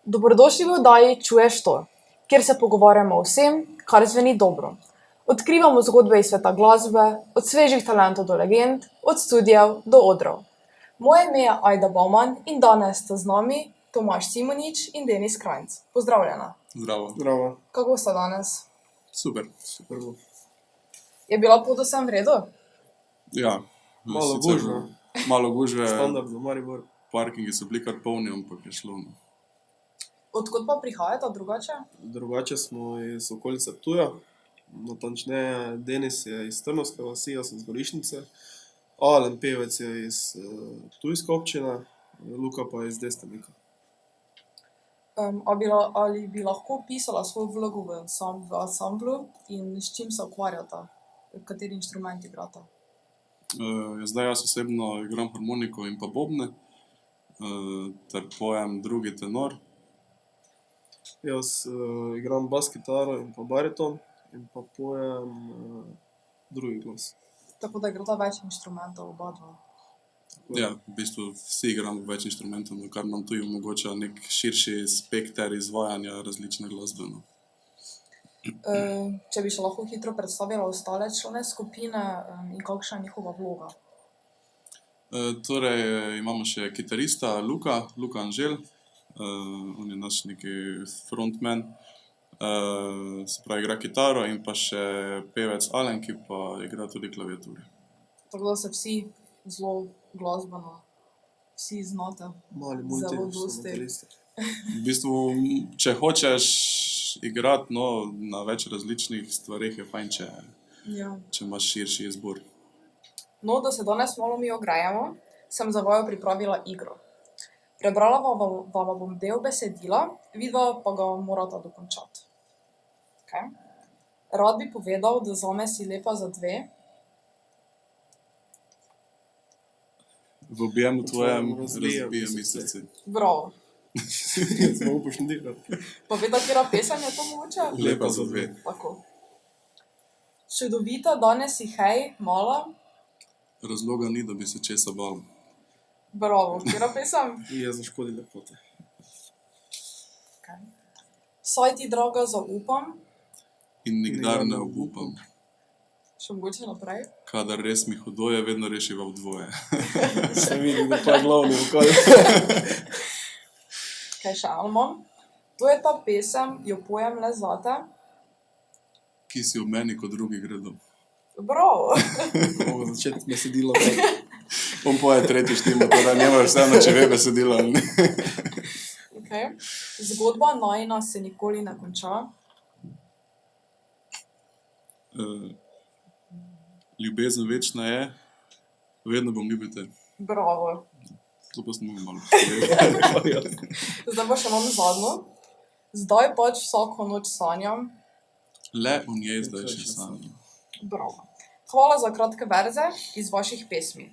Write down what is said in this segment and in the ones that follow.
Dobrodošli v oddaji Čuješ to, kjer se pogovarjamo o vsem, kar zveni dobro. Odkrivamo zgodbe iz sveta glasbe, od svežih talentov do legend, od studiev do odrov. Moje ime je Ajda Bauman in danes sta z nami Tomaž Simonič in Denis Krajnc. Pozdravljena. Zdravo. Zdravo. Kako sta danes? Super. Super. Je bila pot vsem v redu? Ja. Malo sicer gužve. Malo gužve, Standard za Maribor. parkingi so bili kar polni, ampak je šlo. Odkot pa prihajata drugače? Drugače smo iz okolice Ptuja. Natančneje, Denis je iz Trnovske vasi, jaz sem iz Gorišnice. Alen pevec je iz Ptujske občine, Luka pa je iz Destrnika. Ali bi lahko opisala svojo vlogo v ansamblu in s čim se ukvarjata? Kateri inštrument igrata? Zdaj jaz osebno igram harmoniko in pa bobne, ter pojem drugi tenor. Jaz igram bas kitaro in pa bariton in pa pojem drugi glas. Tako da igrata več inštrumentov oba dva. Ja, v bistvu vsi igramo več inštrumentov, kar nam tudi omogoča nek širši spekter izvajanja različne glasbe. Če bi še lahko hitro predstavila ostale člane skupine in kakšna je njihova vloga? Torej imamo še kitarista Luka Anžel, on je naš neki frontman, se pravi igra kitaro, in pa še pevec Alen, ki pa igra tudi klaviaturo. Tako da se vsi zelo glasbeno, vsi znate. Mali Zelo dosti. multi-instrumentalisti. V bistvu, če hočeš igrati na več različnih stvareh, je fajn, Ja. če imaš širši izbor. No, da se danes malo mi ogrejemo, sem za vaju pripravila igro. Prebrala vama bom del besedila, vidva pa ga morata dokončati. Okay. Rad bi povedal, da zame si lepa za dve. V objemu tvojem Razbija razbija mi mi srce. srce. Bravo. Smo upoštenili. Pa veda, katera pesem je to mogoče? Lepa za dve. Tako. Čudovita, danes si hej, mala. Razloga ni, da bi se česa bal. Bravo, katera pesem? Je zaškodi lepote. Okay. Saj ti, draga, zaupam. In nikdar ne obupam. Še mogoče naprej. Kadar res mi hudo je, vedno rešiva v dvoje. Se vidi, da pa je glavni vokal. Kaj še Alma? To je ta pesem, jo pojem le zate. Ki si v meni, kot drugi gredo. Bravo. Mogo začeti besedilo. On poje tretji štimo, torej njema vseeno, če ve besedilo ali ne. Okay. Zgodba najina se nikoli ne konča. Ljubezen večna je, vedno bom ljubil te. Bravo. To pa smo malo. Zdaj pa še imam zadnjo. Zdaj pač vsako noč sanjam. Le o njej zdaj še sanjam. Bravo. Hvala za kratke verze iz vaših pesmi.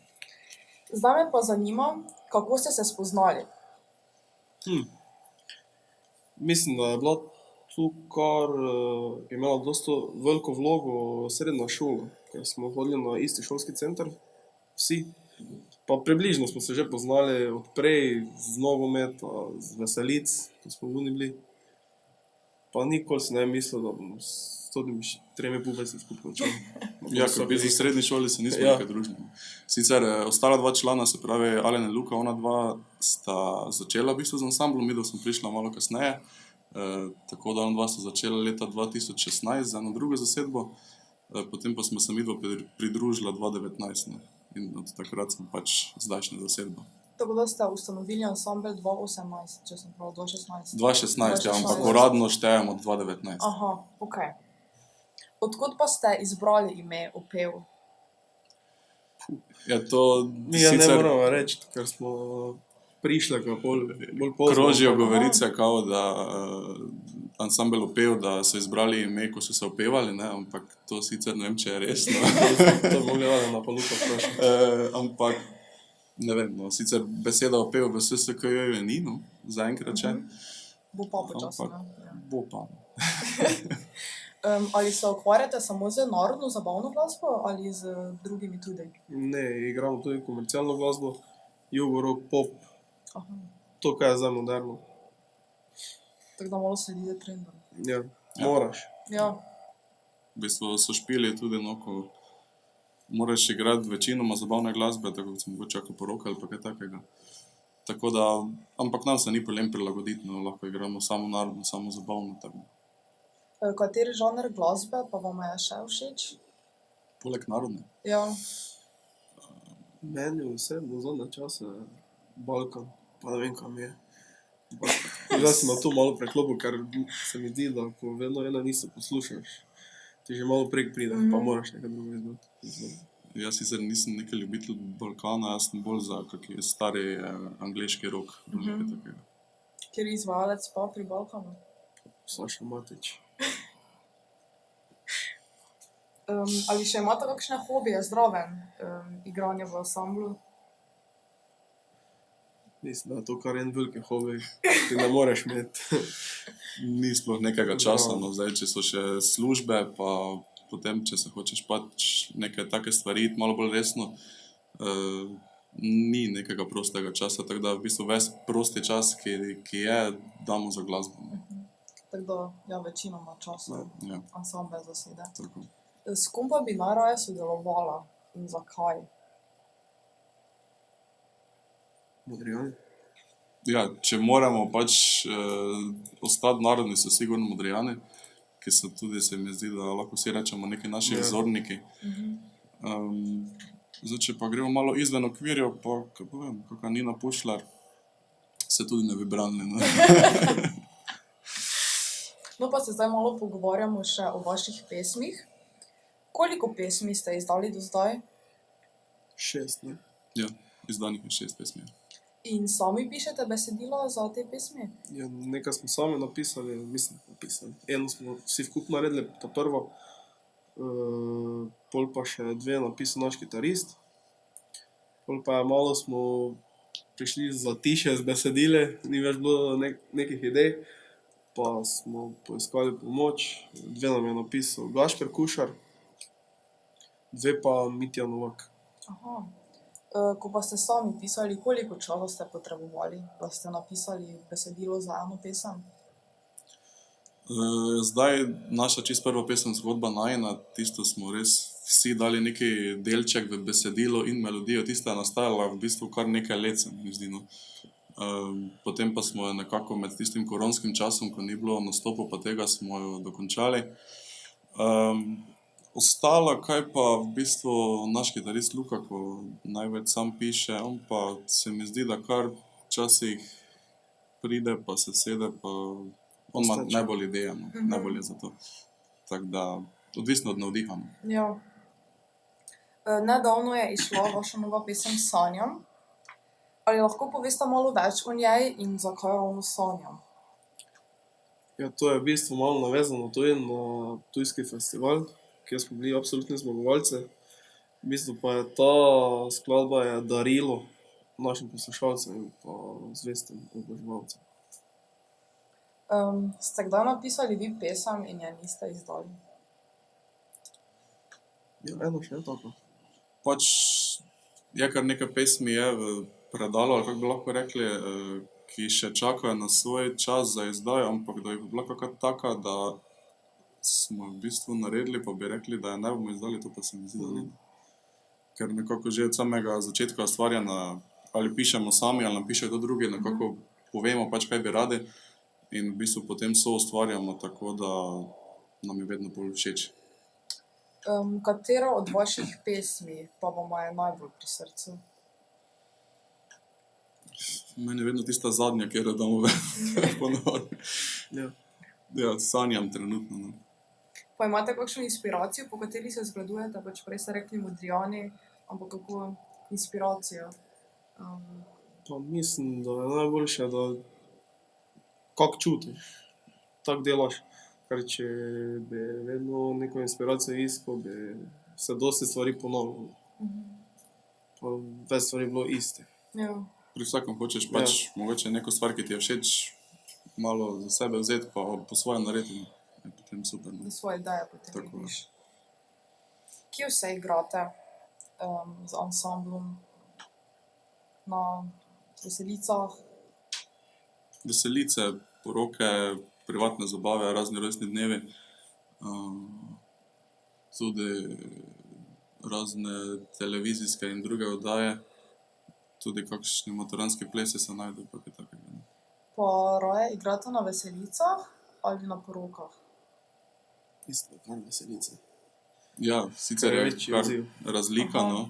Zdaj me pa zanima, kako ste se spoznali. Mislim, da je bila tu kar imela dosta veliko vlogo srednja šola, ker smo hodili na isti šolski center, vsi. Pa približno smo se že poznali od prej z nogometa, z veselic, ko smo vuni bili. Pa nikoli si ne mislil, da bom s temi tremi pubeci skupaj končal. Ja, ker v srednji šoli se nismo Ja. nekaj družili. Sicer ostala dva člana, se pravi Alen in Luka, ona dva sta začela v bistvu z ansamblom, midva sem prišla malo kasneje. Tako da ona dva sta začela leta 2016 z eno drugo zasedbo, potem pa smo se midva pridružila 2019, ne. In od takrat smo pač zdajšnja zasedba. Tako da ste ustanovili ansambel 2018, če sem prav, 2016. 2016, ja, ampak 2016. uradno štejemo 2019. Aha, okej. Odkot pa ste izbrali ime Opev? Ja, to Mi ja ne moramo reči, ker smo prišli bolj pozno. krožijo govorice, kao da ansambel Opev, da so izbrali ime, ko so se opevali, ne, ampak to sicer ne vem, če je res, no. To bo gledala pa Luka vprašal. Ampak, ne vem, no, sicer beseda Opev v SSKJ je ni, no, zaenkrat še, Bo pa počasno. ampak bo pa. Ali se ukvarjate samo z narodno zabavno glasbo ali z drugimi tudi? Ne, igramo tudi komercialno glasbo, jugo, rock, pop, Aha. to, kaj je zdaj moderno. Tako da malo sledite trendom. Ja, moraš. Ja, V bistvu so špili tudi, no, ko moraš igrati večinoma zabavne glasbe, tako kot sem mogoče čakal poroka ali pa kaj takega. Tako da, ampak nam se ni problem prilagoditi, no, lahko igramo samo narodno, samo zabavno. Tako. Kateri žanr glasbe pa vam je še všeč? Poleg narodne. Ja, Meni osebno zadnje čase Balkan, pa ne vem, kam je. Zdaj sem na to malo preklopil, ker se mi zdi, da ko vedno ena niso poslušaš, ti že malo prek pride, pa moraš nekaj drugo izbrati. Jaz sicer nisem neki ljubitelj Balkana, jaz sem bolj za kakšen stari angleški rock. Nekaj takega. kjer izvajalec pa pri Balkanu. Saša Matić. Ali še imate kakšne hobije zraven igranja v ansamblu? Mislim, da je to kar en veliki hobi, ki ne moreš imeti. Ni sploh nekega časa, no, zdaj, če so še službe, pa potem, če se hočeš pač neke take stvari iti malo bolj resno, ni nekega prostega časa, tako da v bistvu ves prosti čas, ki je, damo za glasbo. Tako da, ja, večinoma časa Ja, ansambel zasede. tako. S kom pa bi najraje sodelovala in zakaj? Modrijani. Ja, če moramo pač ostati narodni, so sigurno Modrijani, ki so tudi, se mi zdi, da lahko vsi rečemo neki naši vzorniki. Zdaj, če pa gremo malo izven okvirjev, pa, kaj povem, kakšna Nina Pušlar, se tudi ne bi branili, no. No pa se zdaj malo pogovarjamo še o vaših pesmih. Koliko pesmi ste izdali do zdaj? 6, ne? Ja, izdanih je 6 pesmi. In sami pišete besedila za te pesmi? Ja, nekaj smo sami napisali, eno smo vsi skupaj naredili, ta prvo, pol pa še 2 napisal naš kitarist, pol pa malo smo prišli za tiše z besedili, ni več bilo nekih idej, pa smo poiskali pomoč, 2 nam je napisal Gašper Kušar, 2 pa Mitja Novak. Aha. Ko pa ste sami pisali, koliko časa ste potrebovali, da ste napisali besedilo za eno pesem? Zdaj, naša čisto prva pesem Zgodba najina, tisto smo res vsi dali neki delček v besedilo in melodijo, tista je nastajala v bistvu kar nekaj let, se mi zdi, no. Potem pa smo jo nekako med tistim koronskim časom, ko ni bilo nastopov, pa tega smo jo dokončali. Ostalo, kaj pa v bistvu naš kitarist Luka, ko največ sam piše, on pa se mi zdi, da kar včasih pride, pa se sede, pa on ima najbolj ideje, no, najbolj je za to. Tako da, odvisno od navdiha, no. Ja. Nedavno je izšla vaša nova pesem Sanjam. Ali lahko poveste malo več o njej in zakaj ravno Sanjam? Ja, to je v bistvu malo navezano tudi na tujski festival, kjer smo bili absolutni zmagovalci. V bistvu pa je ta skladba je darilo našim poslušalcem in pa zvestim oboževalcem. Ste kdaj napisali vi pesem in je niste izdali? Ja, eno še je tako. Pač je kar nekaj pesmi je v predalu, ali kako bi lahko rekli, ki še čakajo na svoj čas za izdajo, ampak da je bila kakšna taka, da smo v bistvu naredili, pa bi rekli, da je ne bomo izdali, to pa se mi zdi, da ni. Ker nekako že od samega začetka ustvarjanja, ali pišemo sami, ali nam pišejo to drugi, nekako povemo pač, kaj bi radi in v bistvu potem soustvarjamo, tako da nam je vedno bolj všeč. Katera od vaših pesmi pa vam je najbolj pri srcu? Meni je vedno tista zadnja, kjer jo damo ven ponovno. Ja. Ja, sanjam trenutno, no. Pa imate kakšno inspiracijo, po kateri se zgledujete? Pač prej ste rekli Modrijani, ampak kako inspiracijo? Pa mislim, da je najboljše, da kak čutiš, tak delaš. Ker če bi vedno neko inspiracijo iskal, bi se dosti stvari ponovilo. Pa več stvari bilo isti. Ja. Pri vsakem hočeš pač mogoče neko stvar, ki ti je všeč, malo za sebe vzeti, pa po svoje narediti, je potem super, no. Da svoje ideje potem Tako, vidiš. Kje vse igrate z ansamblom? Na veselicah? Veselice poroke, privatne zabave, razni rojstni dnevi, tudi razne televizijske in druge oddaje, tudi kakšni maturantski plesi se najdejo, pa kaj takega. Ne. Pa raje igrate na veselicah ali na porokah? Isto, kar veselice. Ja, sicer Kar je je večji kar odziv. razlika, Aha. no.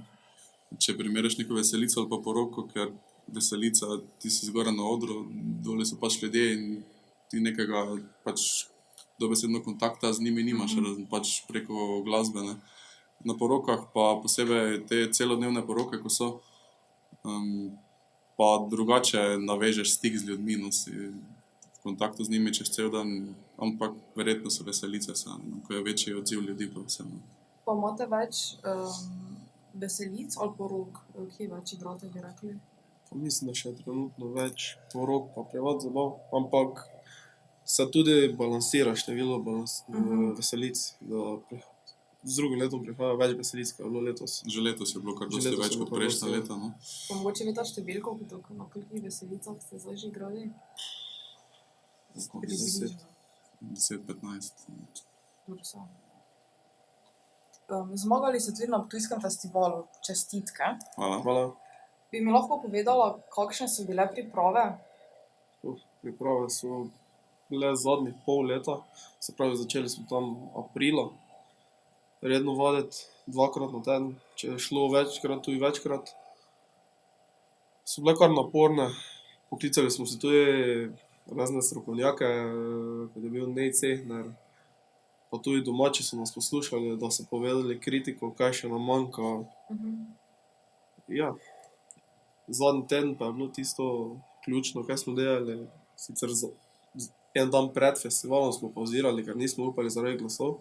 Če primerjaš neko veselico ali pa poroko, ker veselica, ti si zgoraj na odru, dole so pač ljudje in ti nekega pač dobesedno kontakta z njimi nimaš, razen pač preko glasbe, ne. Na porokah pa posebej te celodnevne poroke, ko so, pa drugače navežeš stik z ljudmi, no, si v kontaktu z njimi čez cel dan, ampak verjetno so veselice same, no, ko je večji odziv ljudi pa vse, no. Pa imate več veselic ali porok, kje več igrate, bi rekli? Pa mislim, da še trenutno več porok pa privat zabav, ampak se tudi balansira število veselic, da z drugim letom prihaja več veselic, kot je bilo letos. Že letos je bilo kar Že dosti letos več je bilo kot kar prejšnja dosti, ja. leta, no. Pa mogoče veta številko, na kolikih veselicah ste zdaj že igrali? Deset. 10-15. Dobro so. Zmagali ste tudi na Ptujskem festivalu, čestitke. Hvala. Hvala. Bi mi lahko povedala, kakšne so bile priprave? Priprave so bile zadnjih pol leta, se pravi, začeli smo tam aprila, redno vaditi 2-krat na teden, če je šlo večkrat, tudi večkrat. So bile kar naporne, poklicali smo si tudi razne strokovnjake, kot je bil Nej Cehner, pa tudi domači so nas poslušali, da so povedali kritiko, kaj še nam manjka. Ja, zadnji teden pa je bilo tisto ključno, kaj smo delali. Sicer en dan pred festivalom smo pavzirali, ker nismo upali zaradi glasov,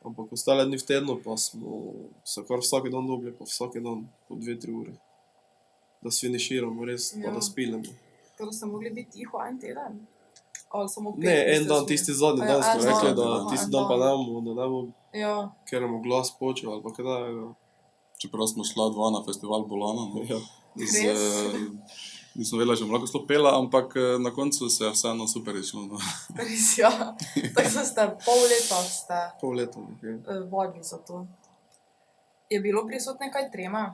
ampak ostale dni v tednu pa smo se kar vsak dan dobili, pa vsak dan po 2-3 ure. Da sfiniširamo res, pa Ja. da spilemo. Torej ste mogli biti tiho en teden? Ali samo Ne, en dan, tisti zadnji dan smo en rekli, dan, da aha, tisti en dan pa dan. ne bomo, Ja, ker bomo glas počel ali pa kaj takega. Čeprav smo šla 2 na festival Bolana, no. Ja. Nisem vedela, že bomo lahko sploh pela, ampak na koncu se je vseeno super izšlo, no. res ja. Tako ste pol leta Pol leta nekaj. vadili za to. Je bilo prisotne kaj treme,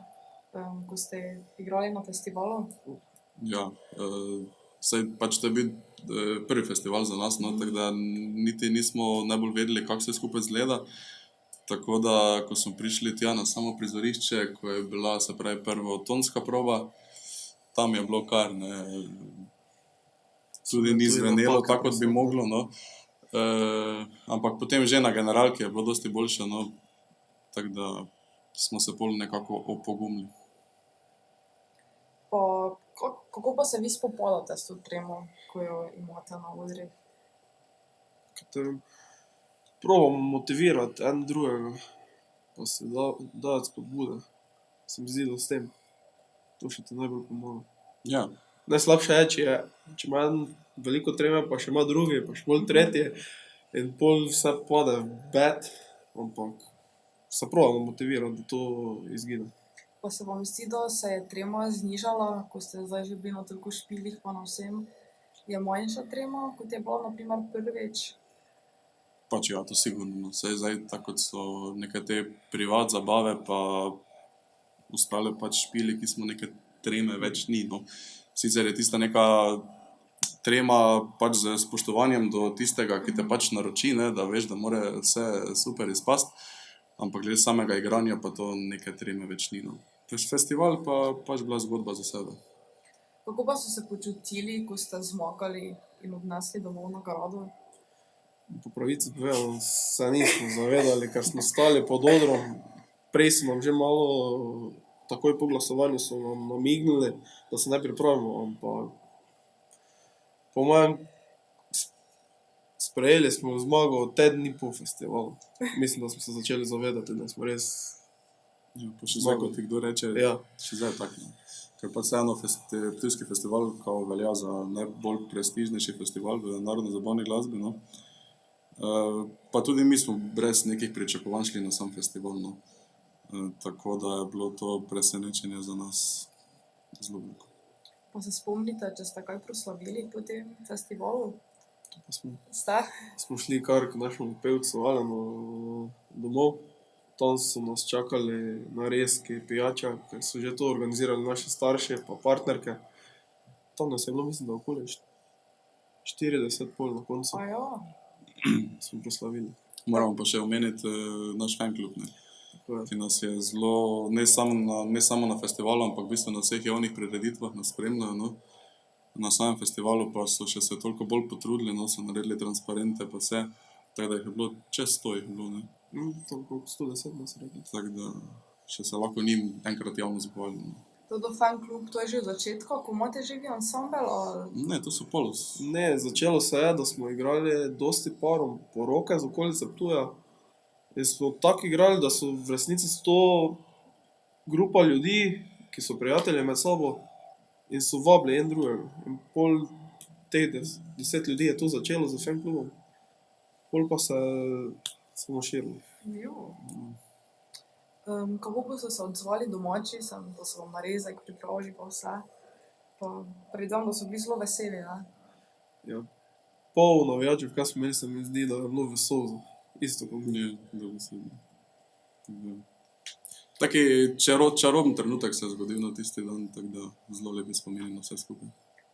ko ste igrali na festivalu? Ja, saj pač to je bil prvi festival za nas, no, tako da niti nismo najbolj vedeli, kako se skupaj izgleda. Tako da, ko smo prišli tja na samo prizorišče, ko je bila, se pravi, prva tonska proba, tam je bilo kar, ne, tudi ni Tudi zvenelo napake tako, kot bi prisotne. moglo, no. Ampak potem že na generalki je bilo dosti boljše, no, tako da smo se pol nekako opogumili. Pa kako pa se vi spopadate s to tremo, ko jo imate na odrih? Probamo motivirati en drugega, pa se dati spodbude. Se mi zdi, da s tem. To še ti najbolj pomaga. Ja, Najslabše je, če ima en veliko treme, pa še ima drugi, pa še bolj tretji, in pol vse pade v bed, ampak se probamo motivirati, da to izgine. Pa se vam zdi, da se je trema znižala, ko ste zdaj že bili na toliko špilih pa na vsem? Je manjša trema, kot je bila na primer prvič? pač ja, to sigurno. Saj zdaj, tako kot so neke te privat zabave, pa ostale pač špili, ki smo neke treme več ni, no. Sicer je tista neka trema pač z spoštovanjem do tistega, ki te pač naroči, ne, da veš, da mora vse super izpasti, ampak glede samega igranja pa to neke treme več ni, no. Festival pa pač bila zgodba za sebe. Kako pa so se počutili, ko ste zmagali in odnesli domov nagrado? Po pravici povedano, se nismo zavedali, ker smo stali pod odrom. Prej so nam že malo, takoj po glasovanju so nam namignili, da se ne pripravimo, ampak po mojem sprejeli smo zmago teden dni po festivalu. Mislim, da smo se začeli zavedati, da smo res. Ja, pa še zdaj, kot ti kdo reče, Ja. še zdaj je tako, no. Ker pa vseeno Ptujski festival kao velja za najbolj prestižnejši festival v narodno-zabavni glasbi, no. Pa tudi mi smo brez nekih pričakovanj šli na sam festival, no. Tako da je bilo to presenečenje za nas zelo veliko. Pa se spomnite, če ste kaj proslavili po tem festivalu? Pa Ste? smo šli kar k našemu pevcu Alenu domov. Tam so nas čakali narezki, pijača, ker so že to organizirali naši starši pa partnerke. Tam nas je bilo, mislim, da okoli 40 pol na koncu A ja. smo proslavili. Moramo pa še omeniti naš fanklub, ne? Tako je. Ki nas je zelo, ne samo na festivalu, ampak v bistvu na vseh javnih prireditvah nas spremljajo. No. Na samem festivalu pa so še se toliko bolj potrudili, no, so naredili transparente pa vse, tako da jih je bilo čez 100 jih je bilo, ne. Tam koliko 110 nas rekli. Tako da še se lahko njim enkrat javno zahvalimo. To do fan klub, to je že od začetka, ko imate živi ansambel, ali... Ne, to so polos. Ne, začelo se je, da smo igrali dosti parom poroke z okolice Ptuja. In smo tako igrali, da so v resnici to grupa ljudi, ki so prijatelji med sabo in so vabili en drugega. In pol teh 10 ljudi je to začelo z fan klubom. Pol pa se samo širilo. Jo. Kako pa so se odzvali domači, da so vam narezek pripravili pa vse? Pa predvidevam, da so bili zelo veseli, ne? Ja. Pol navijačev, kaj smo imeli, se mi zdi, da je bilo v solzu. Isto kot mi. Je, dobesedno. Taki čaroben trenutek se je zgodil na tisti dan, tako da zelo lepi spomini na vse skupaj.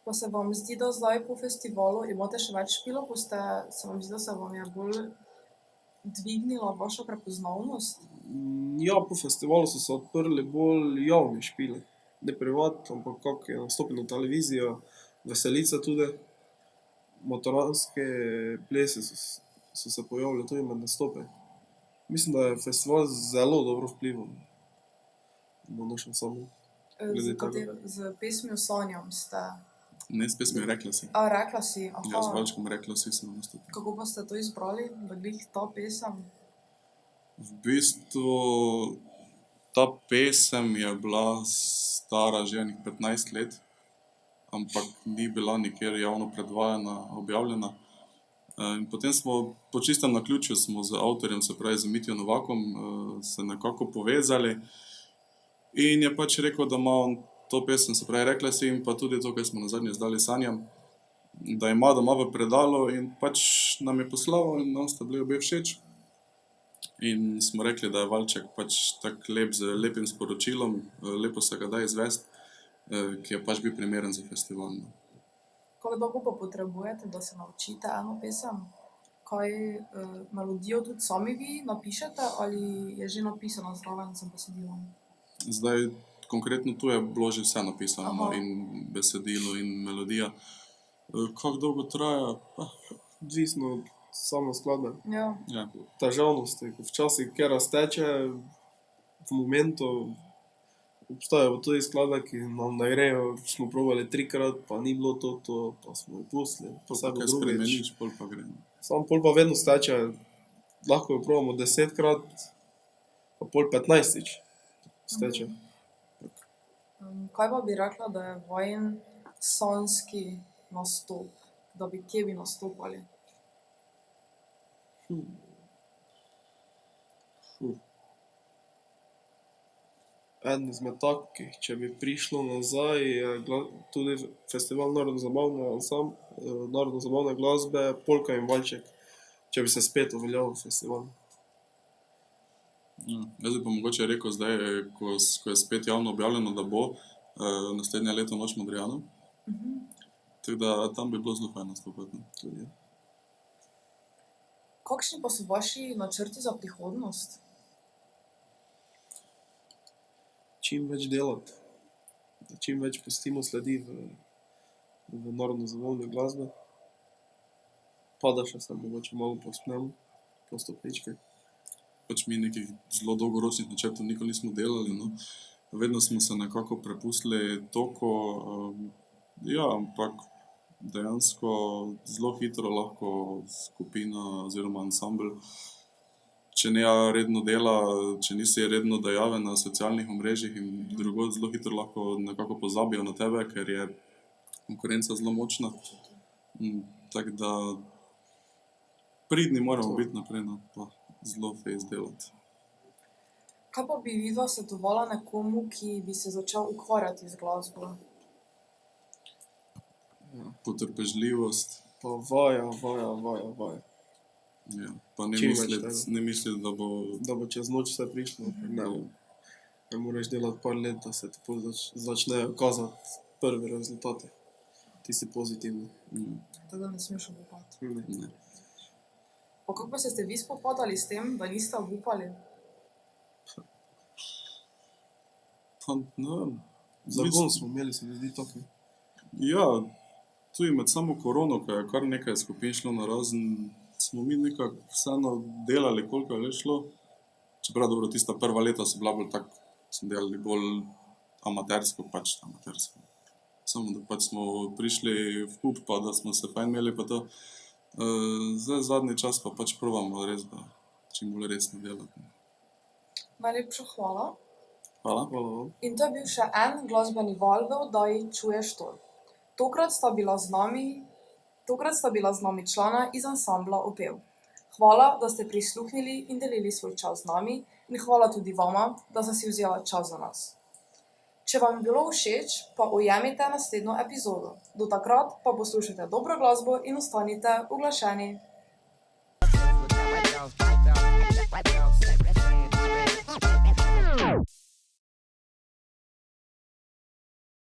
Pa se vam zdi, da zdaj po festivalu imate še več špilov, ko se vam zdi, da se vam je bolj dvignila vaša prepoznavnost? Ja, po festivalu so se odprli bolj javni špili. Ne privat, ampak kak je nastopil na televizija, veselice tudi. Motoranske plese so se pojavili tudi med nastope. Mislim, da je festival zelo dobro vplival na naš ansambel. Z pesmijo Sanjam ste... Ne, s pesmi Rekla si. A, rekla si, aha. Ja, z Valčkom Rekla si sem nastopil. Kako pa ste to izbrali, da glih ta pesem? V bistvu ta pesem je bila stara že enih 15 let, ampak ni bila nikjer javno predvajana, objavljena. In potem smo po čistem naključju smo z avtorjem, se pravi z Mitjo Novakom, se nekako povezali in je pač rekel, da ima on to pesem, se pravi Rekla si, in pa tudi to, kar smo nazadnje izdali Sanjam, da ima doma v predalu in pač nam je poslal in nam sta bili obe všeč. In smo rekli, da je Valček pač tak lep, z lepim sporočilom, lepo se ga da izvesti, ki je pač bil primeren za festival. No. Kako dolgo pa potrebujete, da se naučite eno pesem? Kaj melodijo tudi sami vi napišete ali je že napisana zraven z besedilom? Zdaj, konkretno tu je bilo že vse napisano, no, Aha. in besedilo in melodija. Kako dolgo traja? Odvisno od same skladbe. Ja. Ja. Težavnosti, ko včasih kjer razteče v momentu. Obstajajo tudi skladbe, ki nam ne grejo, smo probali 3krat, pa ni bilo to, pa smo jo pustili. Pa se bo Kaj drugič. spremeniš, pol pa gre. Sam pol pa vedno steče, lahko jo probamo 10krat, pa pol 15-ič steče. Kaj pa bi rekla, da je vajen sanjski nastop? Da bi kje bi nastopali? Eden izmed takih, če bi prišlo nazaj, je tudi festival narodno-zabavne glasbe Polka in Valček, če bi se spet uveljavil festival. Ja. Jaz bi pa mogoče rekel zdaj, ko je spet javno objavljeno, da bo naslednje leto Noč Modrijanov. Tako da tam bi bilo zelo fajn nastopati. No. Tudi. Kakšni pa so vaši načrti za prihodnost? Čim več delati, da čim več pustimo sledi v narodno-zabavne glasbe. Pa da še se mogoče malo povzpnemo po stopnički. Pač mi nekih zelo dolgoročnih načrtov nikoli nismo delali, no. Vedno smo se nekako prepustili toku, ja, ampak dejansko zelo hitro lahko skupina oziroma ansambel, če ne redno dela, če nisi redno dejaven na socialnih omrežjih in drugod, zelo hitro lahko nekako pozabijo na tebe, ker je konkurenca zelo močna. Tako da pridni moramo biti naprej, no, pa zelo fejst delati. Kaj pa bi vidva svetovala nekomu, ki bi se začel ukvarjati z glasbo? potrpežljivost. Pa vaja. Ja. Pa ne Čim več misliti, tega. da bo. Da bo čez noč vse prišlo. Ne moreš delati par let, da se ti začnejo kazati prvi rezultati. Ti si pozitivni. Tako da ne smeš obupati. Ne. Pa kako pa ste vi spopadali s tem, da niste obupali? Pa, ne vem. Zagon smo imeli, se mi zdi tako. Ja, tudi med samo korono, ko je kar nekaj skupin šlo narazen, smo mi nekako vseeno delali, koliko je le šlo. Čeprav dobro, tista prva leta so bila bolj tako, smo delali bolj amatersko. Samo da pač smo prišli v kup, pa da smo se fajn imeli pa to. Zdaj zadnji čas pa pač probamo res, da čim bolj resno delati. Najlepša hvala. Hvala. Hvala vam. In to je bil še en glasbeni val v oddaji Čuješ to. Tokrat sta bila z nami člana iz ansambla Opev. Hvala, da ste prisluhnili in delili svoj čas z nami, in hvala tudi vama, da ste si vzela čas za nas. Če vam je bilo všeč, pa ujemite naslednjo epizodo. Do takrat pa poslušajte dobro glasbo in ostanite uglašeni.